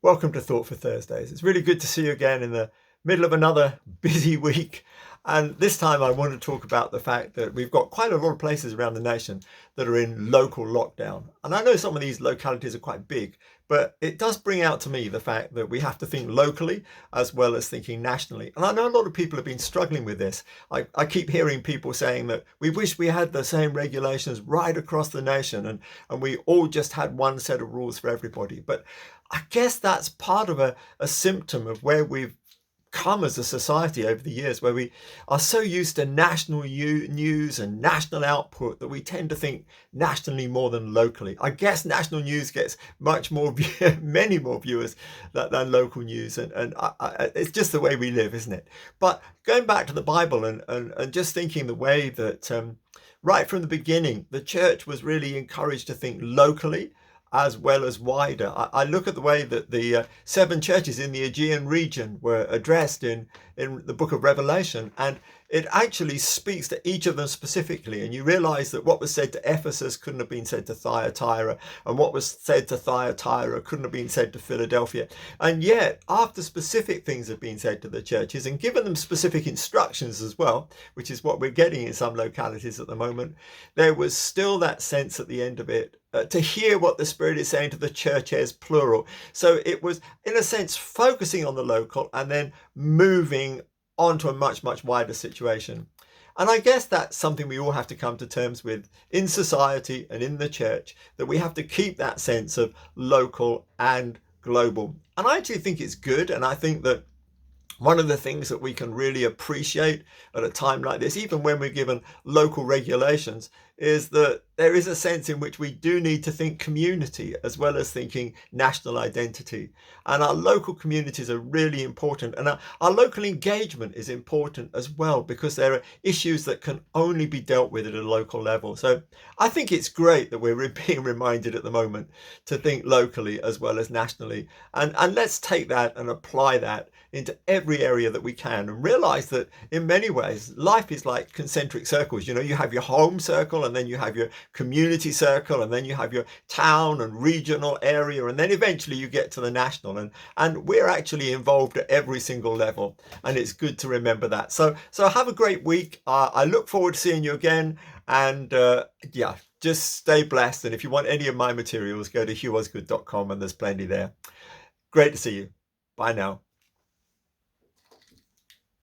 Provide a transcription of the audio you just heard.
Welcome to Thought for Thursdays. It's really good to see you again in the middle of another busy week. And this time I want to talk about the fact that we've got quite a lot of places around the nation that are in local lockdown. And I know some of these localities are quite big, but it does bring out to me the fact that we have to think locally as well as thinking nationally. And I know a lot of people have been struggling with this. I keep hearing people saying that we wish we had the same regulations right across the nation and we all just had one set of rules for everybody. But I guess that's part of a symptom of where we've come as a society over the years, where we are so used to national news and national output that we tend to think nationally more than locally. I guess national news gets much more, many more viewers than local news, and it's just the way we live, isn't it? But going back to the Bible and just thinking the way that right from the beginning, the church was really encouraged to think locally as well as wider. I look at the way that the seven churches in the Aegean region were addressed in the book of Revelation, and it actually speaks to each of them specifically. And you realize that what was said to Ephesus couldn't have been said to Thyatira, and what was said to Thyatira couldn't have been said to Philadelphia. And yet, after specific things have been said to the churches and given them specific instructions as well, which is what we're getting in some localities at the moment, there was still that sense at the end of it to hear what the Spirit is saying to the churches, plural. So it was, in a sense, focusing on the local and then moving on to a much, much wider situation. And I guess that's something we all have to come to terms with in society and in the church, that we have to keep that sense of local and global. And I actually think it's good. And I think that one of the things that we can really appreciate at a time like this, even when we're given local regulations, is that there is a sense in which we do need to think community as well as thinking national identity. And our local communities are really important. And our local engagement is important as well, because there are issues that can only be dealt with at a local level. So I think it's great that we're being reminded at the moment to think locally as well as nationally. And let's take that and apply that into every area that we can, and realize that in many ways life is like concentric circles. You know, you have your home circle, and then you have your community circle, and then you have your town and regional area, and then eventually you get to the national, and we're actually involved at every single level, and it's good to remember that. So have a great week. I look forward to seeing you again, and yeah, just stay blessed. And if you want any of my materials, go to hughosgood.com, and there's plenty there. Great to see you. Bye now.